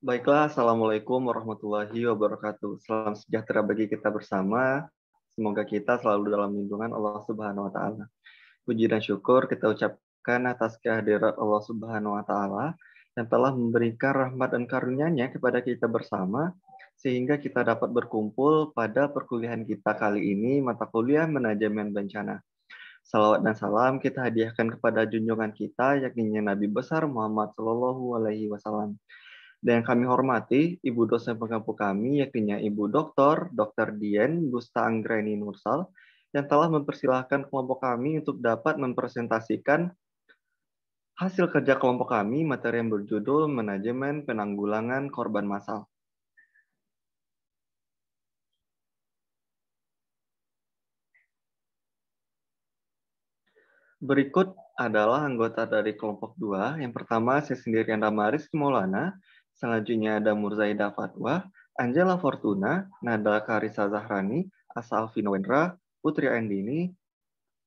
Baiklah, Assalamualaikum warahmatullahi wabarakatuh. Salam sejahtera bagi kita bersama. Semoga kita selalu dalam lindungan Allah Subhanahu wa Ta'ala. Puji dan syukur kita ucapkan atas kehadirat Allah Subhanahu wa Ta'ala yang telah memberikan rahmat dan karunia-Nya kepada kita bersama, sehingga kita dapat berkumpul pada perkuliahan kita kali ini, mata kuliah manajemen bencana. Salawat dan salam kita hadiahkan kepada junjungan kita, yakni Nabi besar Muhammad Sallallahu Alaihi Wasallam. Dan yang kami hormati, Ibu dosen pengampu kami, yakni Ibu Dr. Dian Gusta Anggreni Nursal, yang telah mempersilahkan kelompok kami untuk dapat mempresentasikan hasil kerja kelompok kami, materi yang berjudul Manajemen Penanggulangan Korban Massal. Berikut adalah anggota dari kelompok 2. Yang pertama, saya sendiri Andama Rizky Maulana. Selanjutnya ada Murzaidah Fatwa, Angela Fortuna, Nada Karisa Zahrani, Asa Alvin Wendra, Putri Andini,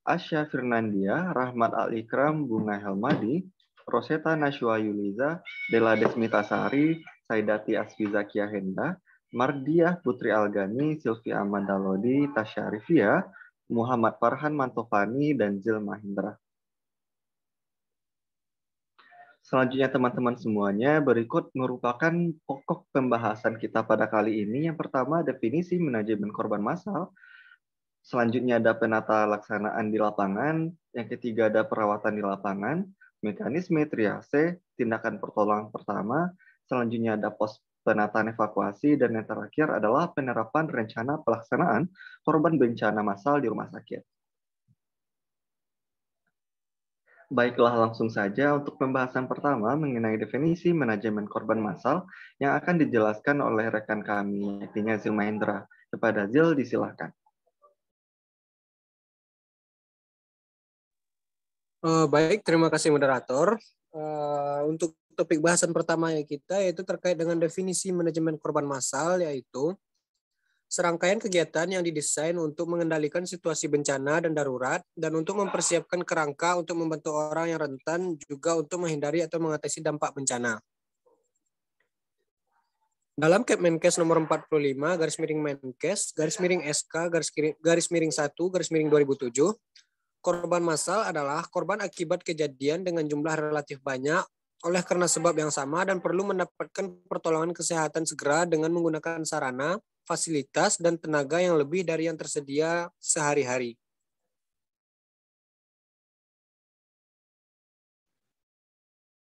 Asya Firnandia, Rahmat Al-Ikram, Bunga Helmadi, Roseta Nashwa Yuliza, Dela Desmita Sari, Saidati Asfiza Henda, Mardiah Putri Algani, Sylvia Amanda Lodi, Tasya Arifia, Muhammad Farhan Mantofani, dan Zil Mahindra. Selanjutnya teman-teman semuanya, berikut merupakan pokok pembahasan kita pada kali ini. Yang pertama, definisi manajemen korban massal. Selanjutnya ada penata laksanaan di lapangan. Yang ketiga ada perawatan di lapangan, mekanisme triase, tindakan pertolongan pertama. Selanjutnya ada pos penataan evakuasi, dan yang terakhir adalah penerapan rencana pelaksanaan korban bencana massal di rumah sakit. Baiklah, langsung saja untuk pembahasan pertama mengenai definisi manajemen korban massal yang akan dijelaskan oleh rekan kami, yakni Zil Mahendra. Kepada Zil, disilakan. Baik, terima kasih moderator. Untuk topik bahasan pertama kita yaitu terkait dengan definisi manajemen korban massal, yaitu serangkaian kegiatan yang didesain untuk mengendalikan situasi bencana dan darurat dan untuk mempersiapkan kerangka untuk membantu orang yang rentan, juga untuk menghindari atau mengatasi dampak bencana. Dalam Kemenkes nomor 45 garis miring Menkes garis miring SK garis miring 1 garis miring 2007, korban massal adalah korban akibat kejadian dengan jumlah relatif banyak oleh karena sebab yang sama dan perlu mendapatkan pertolongan kesehatan segera dengan menggunakan sarana, fasilitas, dan tenaga yang lebih dari yang tersedia sehari-hari.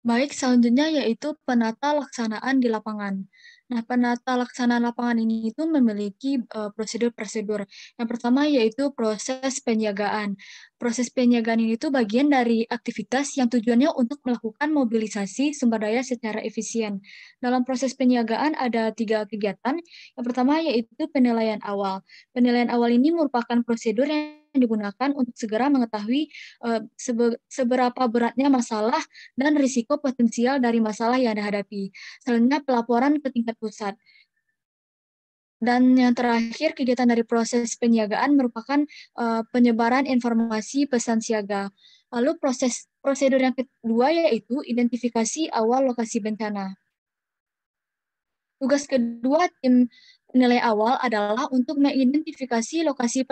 Baik, selanjutnya yaitu penata laksanaan di lapangan. Nah, penata laksanaan lapangan ini itu memiliki prosedur-prosedur. Yang pertama yaitu proses penjagaan. Proses penjagaan ini itu bagian dari aktivitas yang tujuannya untuk melakukan mobilisasi sumber daya secara efisien. Dalam proses penjagaan ada 3 kegiatan. Yang pertama yaitu penilaian awal. Penilaian awal ini merupakan prosedur yang digunakan untuk segera mengetahui seberapa beratnya masalah dan risiko potensial dari masalah yang dihadapi. Selanjutnya pelaporan ke tingkat pusat. Dan yang terakhir, kegiatan dari proses penyiagaan merupakan penyebaran informasi pesan siaga. Lalu prosedur yang kedua yaitu identifikasi awal lokasi bencana. Tugas kedua tim penilai awal adalah untuk mengidentifikasi lokasi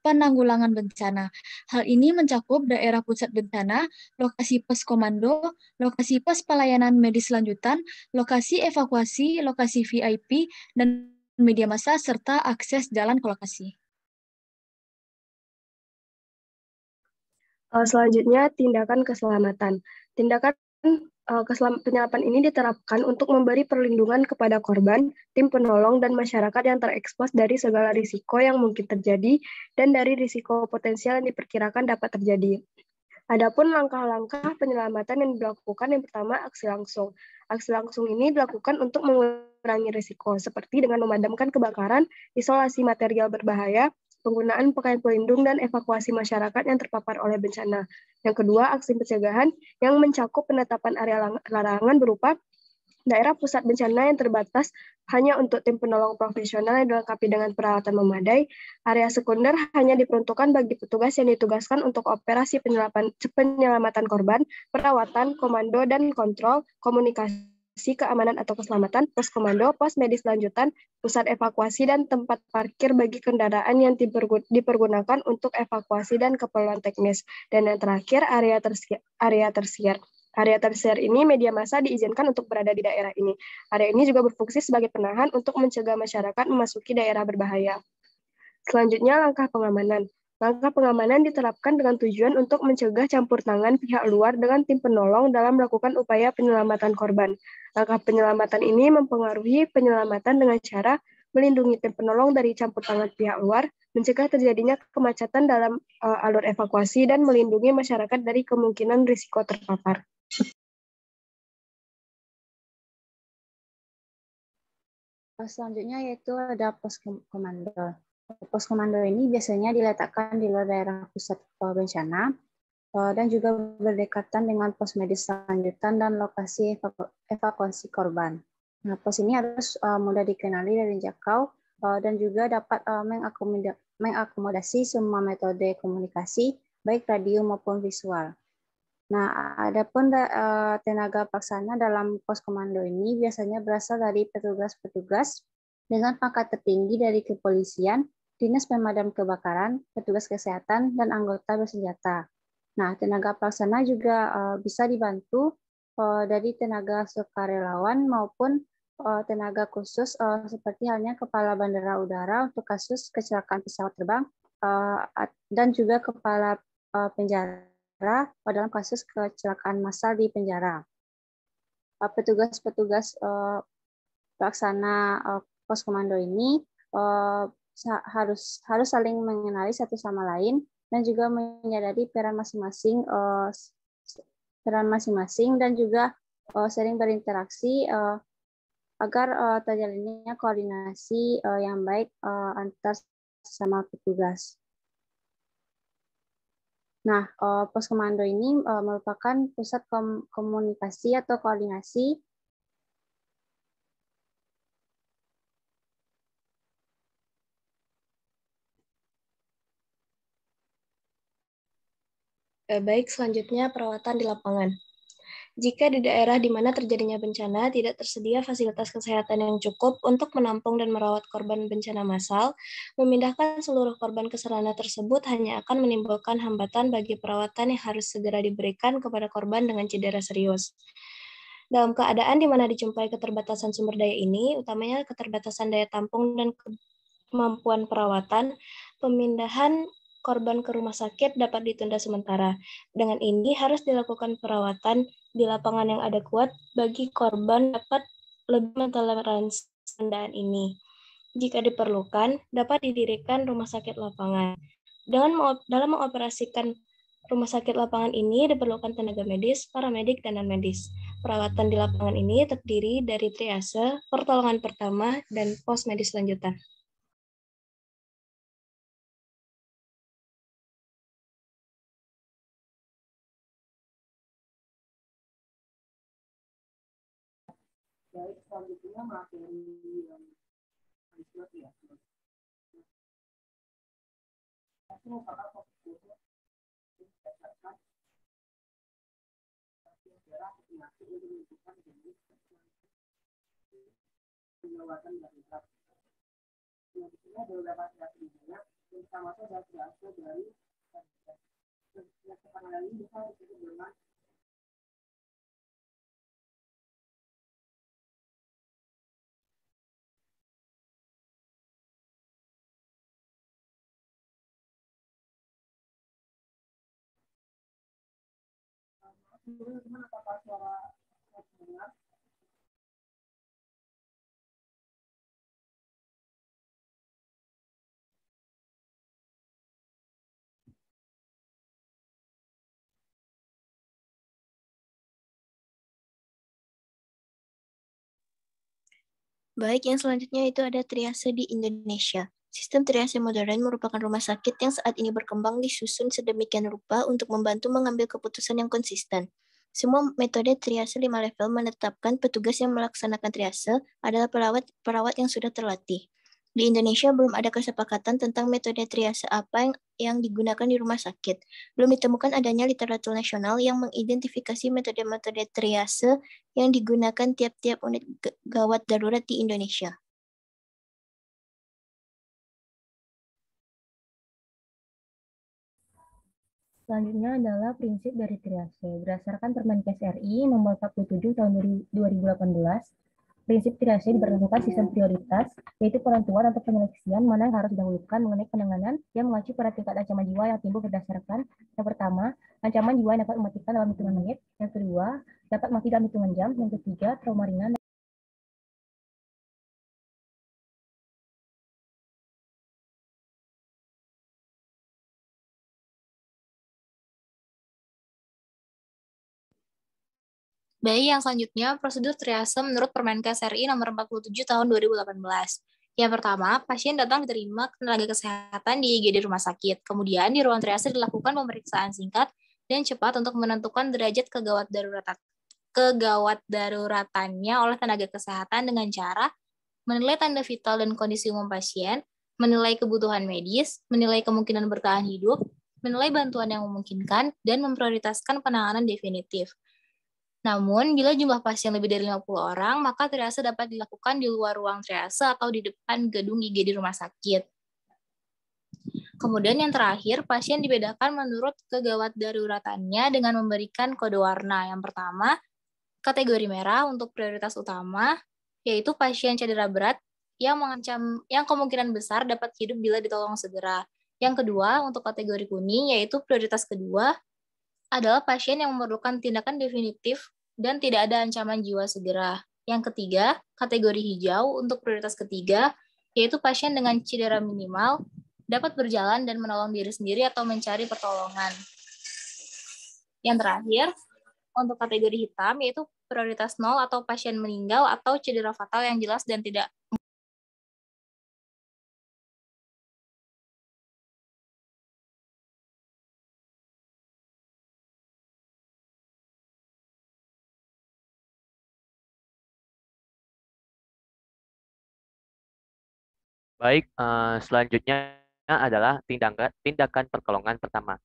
penanggulangan bencana. Hal ini mencakup daerah pusat bencana, lokasi pos komando, lokasi pos pelayanan medis lanjutan, lokasi evakuasi, lokasi VIP, dan media massa, serta akses jalan ke lokasi. Selanjutnya, tindakan keselamatan. Tindakan penyelaman ini diterapkan untuk memberi perlindungan kepada korban, tim penolong, dan masyarakat yang terekspos dari segala risiko yang mungkin terjadi dan dari risiko potensial yang diperkirakan dapat terjadi. Adapun langkah-langkah penyelamatan yang dilakukan, yang pertama aksi langsung. Aksi langsung ini dilakukan untuk mengurangi risiko, seperti dengan memadamkan kebakaran, isolasi material berbahaya, penggunaan pakaian pelindung, dan evakuasi masyarakat yang terpapar oleh bencana. Yang kedua, aksi pencegahan yang mencakup penetapan area larangan berupa daerah pusat bencana yang terbatas hanya untuk tim penolong profesional yang dilengkapi dengan peralatan memadai. Area sekunder hanya diperuntukkan bagi petugas yang ditugaskan untuk operasi penyelamatan korban, perawatan, komando, dan kontrol komunikasi keamanan atau keselamatan, pos komando, pos medis lanjutan, pusat evakuasi, dan tempat parkir bagi kendaraan yang dipergunakan untuk evakuasi dan keperluan teknis. Dan yang terakhir, area tersier. Area tersier ini media massa diizinkan untuk berada di daerah ini. Area ini juga berfungsi sebagai penahan untuk mencegah masyarakat memasuki daerah berbahaya. Selanjutnya, langkah pengamanan. Langkah pengamanan diterapkan dengan tujuan untuk mencegah campur tangan pihak luar dengan tim penolong dalam melakukan upaya penyelamatan korban. Langkah penyelamatan ini mempengaruhi penyelamatan dengan cara melindungi tim penolong dari campur tangan pihak luar, mencegah terjadinya kemacetan dalam alur evakuasi, dan melindungi masyarakat dari kemungkinan risiko terpapar. Selanjutnya yaitu ada pos komando. Pos komando ini biasanya diletakkan di luar daerah pusat bencana dan juga berdekatan dengan pos medis lanjutan dan lokasi evakuasi korban. Nah, pos ini harus mudah dikenali dan dijangkau dan juga dapat mengakomodasi semua metode komunikasi, baik radio maupun visual. Nah, adapun tenaga pelaksana dalam pos komando ini biasanya berasal dari petugas-petugas dengan pangkat tertinggi dari kepolisian, dinas pemadam kebakaran, petugas kesehatan, dan anggota bersenjata. Nah, tenaga pelaksana juga bisa dibantu dari tenaga sukarelawan maupun tenaga khusus seperti halnya kepala bandara udara untuk kasus kecelakaan pesawat terbang dan juga kepala penjara dalam kasus kecelakaan massal di penjara. Petugas-petugas pelaksana pos komando ini harus saling mengenali satu sama lain dan juga menyadari peran masing-masing dan juga sering berinteraksi agar terjalinnya koordinasi yang baik antar sesama petugas. Nah, pos komando ini merupakan pusat komunikasi atau koordinasi Baik, selanjutnya perawatan di lapangan. Jika di daerah di mana terjadinya bencana tidak tersedia fasilitas kesehatan yang cukup untuk menampung dan merawat korban bencana massal, memindahkan seluruh korban ke sarana tersebut hanya akan menimbulkan hambatan bagi perawatan yang harus segera diberikan kepada korban dengan cedera serius. Dalam keadaan di mana dijumpai keterbatasan sumber daya ini, utamanya keterbatasan daya tampung dan kemampuan perawatan, pemindahan korban ke rumah sakit dapat ditunda sementara. Dengan ini harus dilakukan perawatan di lapangan yang ada kuat bagi korban dapat lebih mentoleransi penundaan ini. Jika diperlukan, dapat didirikan rumah sakit lapangan. Dalam mengoperasikan rumah sakit lapangan ini diperlukan tenaga medis, paramedik, dan non-medis. Perawatan di lapangan ini terdiri dari triase, pertolongan pertama, dan pos medis lanjutan. Baik, selanjutnya materi yang ya. Itu merupakan fokus berdasarkan sejarah estimasi untuk menentukan jenis penguatan darurat. Selanjutnya ada beberapa strategi banyak, yang pertama itu adalah berasal dari penanganan ini bisa disebut dengan apakah suara dengar? Baik, yang selanjutnya itu ada triase di Indonesia. Sistem triase modern merupakan rumah sakit yang saat ini berkembang disusun sedemikian rupa untuk membantu mengambil keputusan yang konsisten. Semua metode triase 5 level menetapkan petugas yang melaksanakan triase adalah perawat yang sudah terlatih. Di Indonesia belum ada kesepakatan tentang metode triase apa yang digunakan di rumah sakit. Belum ditemukan adanya literatur nasional yang mengidentifikasi metode-metode triase yang digunakan tiap-tiap unit gawat darurat di Indonesia. Selanjutnya adalah prinsip dari triase. Berdasarkan Permenkes RI nomor 47 tahun 2018, prinsip triase diberlakukan sistem prioritas, yaitu penentuan atau penyeleksian mana yang harus didahulukan mengenai penanganan yang mengacu pada tingkat ancaman jiwa yang timbul berdasarkan yang pertama, ancaman jiwa yang dapat mematikan dalam hitungan menit, yang kedua, dapat mati dalam hitungan jam, yang ketiga, trauma ringan. Baik, yang selanjutnya prosedur triase menurut Permenkes RI nomor 47 tahun 2018. Yang pertama, pasien datang diterima tenaga kesehatan di IGD rumah sakit. Kemudian di ruang triase dilakukan pemeriksaan singkat dan cepat untuk menentukan derajat kegawat daruratannya oleh tenaga kesehatan dengan cara menilai tanda vital dan kondisi umum pasien, menilai kebutuhan medis, menilai kemungkinan bertahan hidup, menilai bantuan yang memungkinkan, dan memprioritaskan penanganan definitif. Namun, bila jumlah pasien lebih dari 50 orang, maka triase dapat dilakukan di luar ruang triase atau di depan gedung IGD rumah sakit. Kemudian yang terakhir, pasien dibedakan menurut kegawat daruratannya dengan memberikan kode warna. Yang pertama, kategori merah untuk prioritas utama, yaitu pasien cedera berat yang kemungkinan besar dapat hidup bila ditolong segera. Yang kedua, untuk kategori kuning, yaitu prioritas kedua, adalah pasien yang memerlukan tindakan definitif dan tidak ada ancaman jiwa segera. Yang ketiga, kategori hijau untuk prioritas ketiga, yaitu pasien dengan cedera minimal, dapat berjalan dan menolong diri sendiri atau mencari pertolongan. Yang terakhir, untuk kategori hitam, yaitu prioritas 0 atau pasien meninggal atau cedera fatal yang jelas dan tidak. Baik, selanjutnya adalah tindakan pertolongan pertama.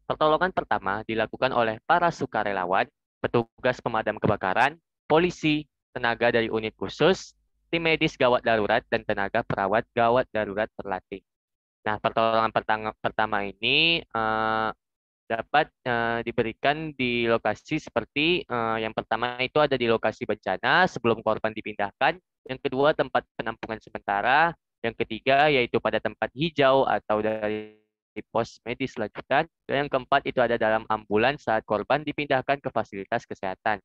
Pertolongan pertama dilakukan oleh para sukarelawan, petugas pemadam kebakaran, polisi, tenaga dari unit khusus, tim medis gawat darurat, dan tenaga perawat gawat darurat terlatih. Nah, pertolongan pertama ini dapat diberikan di lokasi seperti yang pertama itu ada di lokasi bencana sebelum korban dipindahkan, yang kedua tempat penampungan sementara, yang ketiga yaitu pada tempat hijau atau dari pos medis lanjutan, dan yang keempat itu ada dalam ambulans saat korban dipindahkan ke fasilitas kesehatan.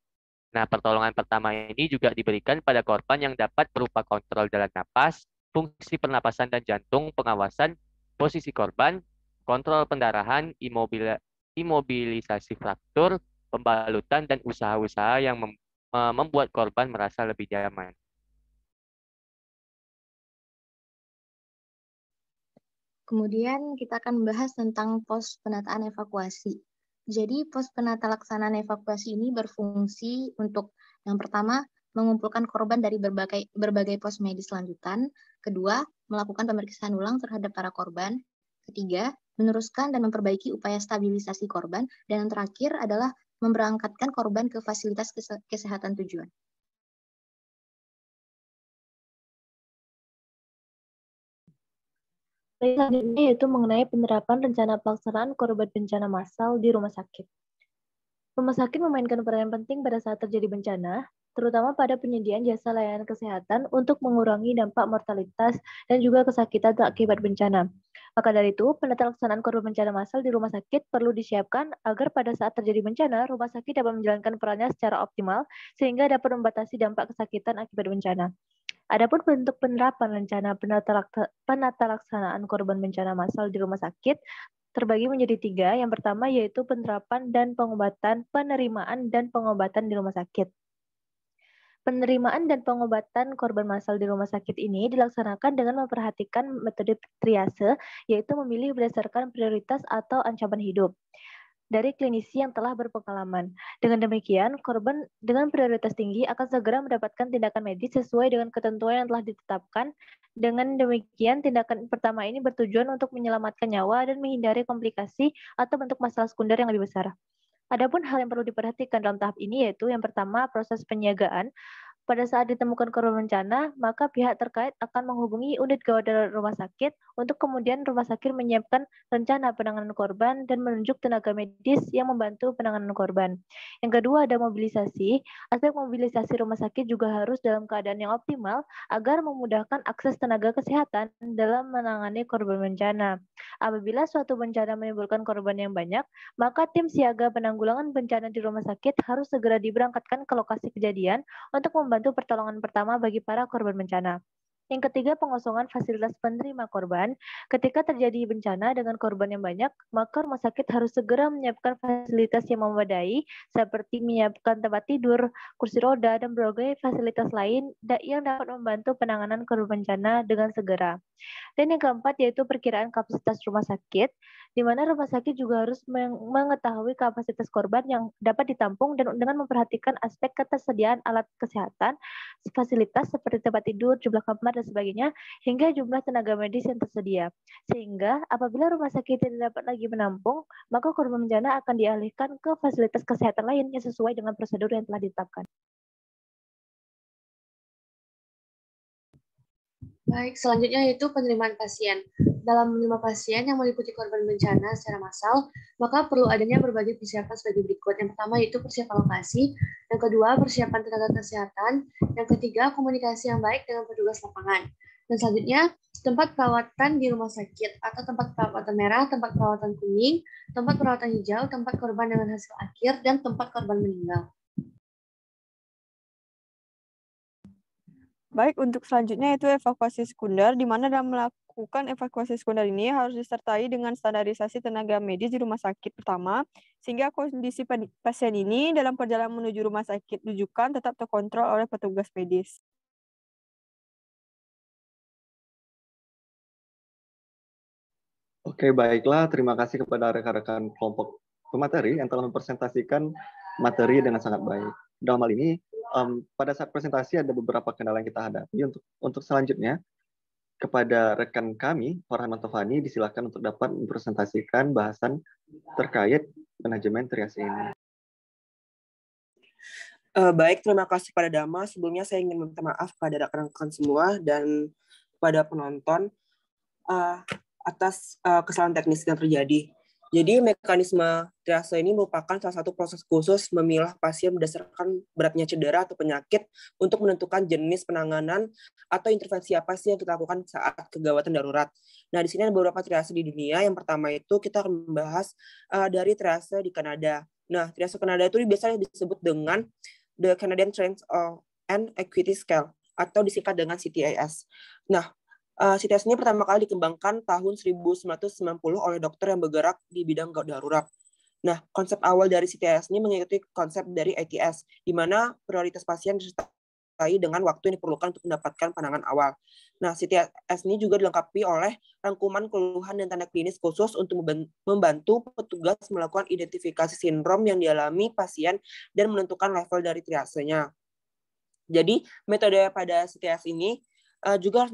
Nah, pertolongan pertama ini juga diberikan pada korban yang dapat berupa kontrol jalan napas, fungsi pernapasan dan jantung, pengawasan posisi korban, kontrol pendarahan, imobilisasi fraktur, pembalutan, dan usaha-usaha yang membuat korban merasa lebih nyaman. Kemudian kita akan membahas tentang pos penataan evakuasi. Jadi pos penata laksanaan evakuasi ini berfungsi untuk yang pertama mengumpulkan korban dari berbagai pos medis lanjutan, kedua melakukan pemeriksaan ulang terhadap para korban, ketiga meneruskan dan memperbaiki upaya stabilisasi korban, dan yang terakhir adalah memberangkatkan korban ke fasilitas kesehatan tujuan. Selanjutnya yaitu mengenai penerapan rencana pelaksanaan korban bencana massal di rumah sakit. Rumah sakit memainkan peran penting pada saat terjadi bencana, terutama pada penyediaan jasa layanan kesehatan untuk mengurangi dampak mortalitas dan juga kesakitan akibat bencana. Maka dari itu, penata laksanaan korban bencana massal di rumah sakit perlu disiapkan agar pada saat terjadi bencana, rumah sakit dapat menjalankan perannya secara optimal sehingga dapat membatasi dampak kesakitan akibat bencana. Adapun bentuk penerapan rencana penata laksanaan korban bencana massal di rumah sakit terbagi menjadi 3. Yang pertama yaitu penerapan dan pengobatan, penerimaan dan pengobatan di rumah sakit. Penerimaan dan pengobatan korban massal di rumah sakit ini dilaksanakan dengan memperhatikan metode triase, yaitu memilih berdasarkan prioritas atau ancaman hidup. dari klinisi yang telah berpengalaman. Dengan demikian, korban dengan prioritas tinggi akan segera mendapatkan tindakan medis sesuai dengan ketentuan yang telah ditetapkan. Dengan demikian, tindakan pertama ini bertujuan untuk menyelamatkan nyawa dan menghindari komplikasi atau bentuk masalah sekunder yang lebih besar. Adapun hal yang perlu diperhatikan dalam tahap ini yaitu yang pertama, proses penyiagaan. Pada saat ditemukan korban bencana, maka pihak terkait akan menghubungi unit gawat darurat rumah sakit untuk kemudian rumah sakit menyiapkan rencana penanganan korban dan menunjuk tenaga medis yang membantu penanganan korban. Yang kedua ada mobilisasi. Aspek mobilisasi rumah sakit juga harus dalam keadaan yang optimal agar memudahkan akses tenaga kesehatan dalam menangani korban bencana. Apabila suatu bencana menimbulkan korban yang banyak, maka tim siaga penanggulangan bencana di rumah sakit harus segera diberangkatkan ke lokasi kejadian untuk membantu pertolongan pertama bagi para korban bencana. Yang ketiga, pengosongan fasilitas penerima korban. Ketika terjadi bencana dengan korban yang banyak, maka rumah sakit harus segera menyiapkan fasilitas yang memadai, seperti menyiapkan tempat tidur, kursi roda, dan berbagai fasilitas lain yang dapat membantu penanganan korban bencana dengan segera. Dan yang keempat yaitu perkiraan kapasitas rumah sakit, di mana rumah sakit juga harus mengetahui kapasitas korban yang dapat ditampung dan dengan memperhatikan aspek ketersediaan alat kesehatan, fasilitas seperti tempat tidur, jumlah kamar, dan sebagainya, hingga jumlah tenaga medis yang tersedia. Sehingga apabila rumah sakit tidak dapat lagi menampung, maka korban bencana akan dialihkan ke fasilitas kesehatan lain yang sesuai dengan prosedur yang telah ditetapkan. Baik, selanjutnya yaitu penerimaan pasien. Dalam menerima pasien yang meliputi korban bencana secara massal, maka perlu adanya berbagai persiapan sebagai berikut. Yang pertama yaitu persiapan lokasi, yang kedua persiapan tenaga kesehatan, yang ketiga komunikasi yang baik dengan petugas lapangan. Dan selanjutnya tempat perawatan di rumah sakit atau tempat perawatan merah, tempat perawatan kuning, tempat perawatan hijau, tempat korban dengan hasil akhir, dan tempat korban meninggal. Baik, untuk selanjutnya itu evakuasi sekunder, di mana dalam melakukan evakuasi sekunder ini harus disertai dengan standarisasi tenaga medis di rumah sakit pertama, sehingga kondisi pasien ini dalam perjalanan menuju rumah sakit rujukan tetap terkontrol oleh petugas medis. Oke, baiklah. Terima kasih kepada rekan-rekan kelompok pemateri yang telah mempresentasikan materi dengan sangat baik. Dalam hal ini, pada saat presentasi ada beberapa kendala yang kita hadapi. Untuk selanjutnya, kepada rekan kami, Farhan Mantovani, disilakan untuk dapat mempresentasikan bahasan terkait manajemen triase ini. Baik, terima kasih pada Dama. Sebelumnya saya ingin meminta maaf pada rekan-rekan semua dan pada penonton atas kesalahan teknis yang terjadi. Jadi mekanisme triase ini merupakan salah satu proses khusus memilah pasien berdasarkan beratnya cedera atau penyakit untuk menentukan jenis penanganan atau intervensi apa sih yang kita lakukan saat kegawatan darurat. Nah, di sini ada beberapa triase di dunia. Yang pertama itu kita akan membahas dari triase di Kanada. Nah, triase Kanada itu biasanya disebut dengan the Canadian Strength and Equity Scale atau disingkat dengan CTAS. Nah, CTS ini pertama kali dikembangkan tahun 1990 oleh dokter yang bergerak di bidang gawat darurat. Nah, konsep awal dari CTS ini mengikuti konsep dari ATS, di mana prioritas pasien disertai dengan waktu yang diperlukan untuk mendapatkan penanganan awal. Nah, CTS ini juga dilengkapi oleh rangkuman keluhan dan tanda klinis khusus untuk membantu petugas melakukan identifikasi sindrom yang dialami pasien dan menentukan level dari triasenya. Jadi, metode pada CTS ini juga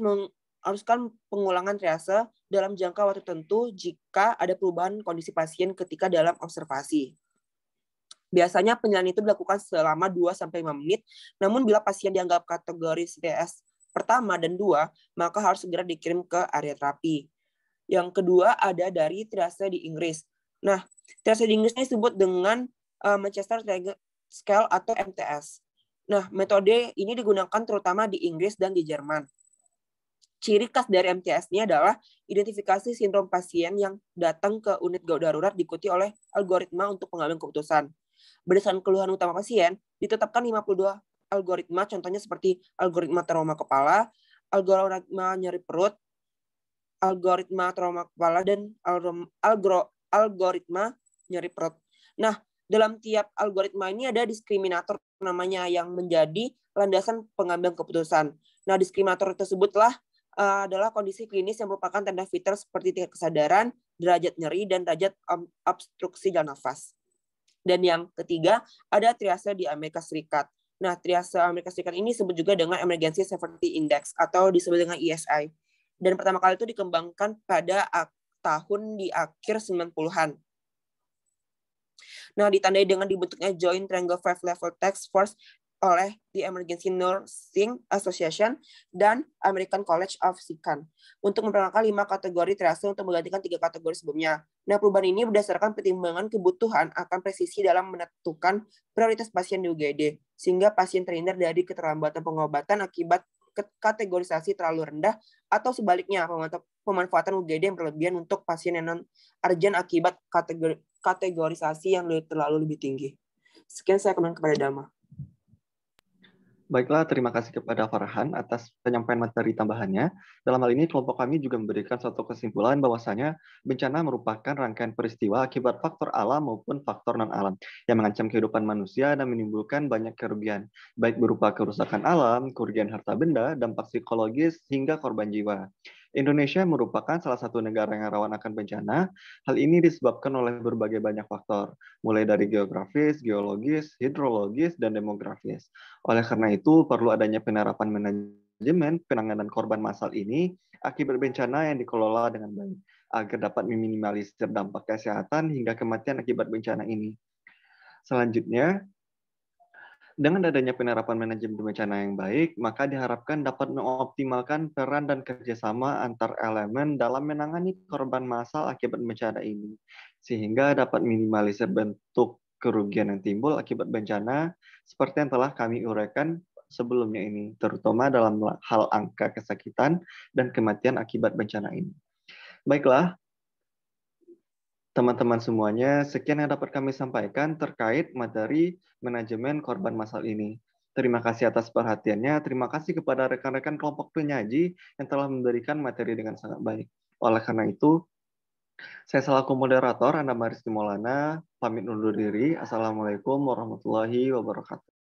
haruskan pengulangan triase dalam jangka waktu tertentu jika ada perubahan kondisi pasien ketika dalam observasi. Biasanya penilaian itu dilakukan selama 2-5 menit, namun bila pasien dianggap kategori CTS pertama dan 2, maka harus segera dikirim ke area terapi. Yang kedua ada dari triase di Inggris. Nah, triase di Inggris ini disebut dengan Manchester Scale atau MTS. Nah, metode ini digunakan terutama di Inggris dan di Jerman. Ciri khas dari MTS ini adalah identifikasi sindrom pasien yang datang ke unit gawat darurat diikuti oleh algoritma untuk pengambilan keputusan. Berdasarkan keluhan utama pasien, ditetapkan 52 algoritma, contohnya seperti algoritma trauma kepala, algoritma nyeri perut, algoritma trauma kepala, dan algoritma nyeri perut. Nah, dalam tiap algoritma ini ada diskriminator namanya yang menjadi landasan pengambilan keputusan. Nah, diskriminator tersebutlah adalah kondisi klinis yang merupakan tanda vital seperti tingkat kesadaran, derajat nyeri, dan derajat obstruksi jalan nafas. Dan yang ketiga, ada triase di Amerika Serikat. Nah, triase Amerika Serikat ini disebut juga dengan Emergency Severity Index atau disebut dengan ESI. Dan pertama kali itu dikembangkan pada tahun di akhir 90-an. Nah, ditandai dengan dibentuknya Joint Triangle 5 Level Task Force oleh the Emergency Nursing Association dan American College of Psychiatry untuk memperkenalkan 5 kategori triase untuk menggantikan 3 kategori sebelumnya. Nah, perubahan ini berdasarkan pertimbangan kebutuhan akan presisi dalam menentukan prioritas pasien di UGD, sehingga pasien terhindar dari keterlambatan pengobatan akibat kategorisasi terlalu rendah atau sebaliknya pemanfaatan UGD yang berlebihan untuk pasien yang non-urgent akibat kategorisasi yang terlalu lebih tinggi. Sekian saya kembali kepada Dama. Baiklah, terima kasih kepada Farhan atas penyampaian materi tambahannya. Dalam hal ini, kelompok kami juga memberikan suatu kesimpulan bahwasanya bencana merupakan rangkaian peristiwa akibat faktor alam maupun faktor non-alam yang mengancam kehidupan manusia dan menimbulkan banyak kerugian, baik berupa kerusakan alam, kerugian harta benda, dampak psikologis, hingga korban jiwa. Indonesia merupakan salah satu negara yang rawan akan bencana. Hal ini disebabkan oleh berbagai banyak faktor, mulai dari geografis, geologis, hidrologis, dan demografis. Oleh karena itu, perlu adanya penerapan manajemen penanganan korban massal ini akibat bencana yang dikelola dengan baik, agar dapat meminimalisir dampak kesehatan hingga kematian akibat bencana ini. Selanjutnya, dengan adanya penerapan manajemen bencana yang baik, maka diharapkan dapat mengoptimalkan peran dan kerjasama antar elemen dalam menangani korban massal akibat bencana ini, sehingga dapat minimalisir bentuk kerugian yang timbul akibat bencana, seperti yang telah kami uraikan sebelumnya ini, terutama dalam hal angka kesakitan dan kematian akibat bencana ini. Baiklah, teman-teman semuanya, sekian yang dapat kami sampaikan terkait materi manajemen korban massal ini. Terima kasih atas perhatiannya. Terima kasih kepada rekan-rekan kelompok penyaji yang telah memberikan materi dengan sangat baik. Oleh karena itu, saya selaku moderator, Anda Maristi Maulana, pamit undur diri. Assalamualaikum warahmatullahi wabarakatuh.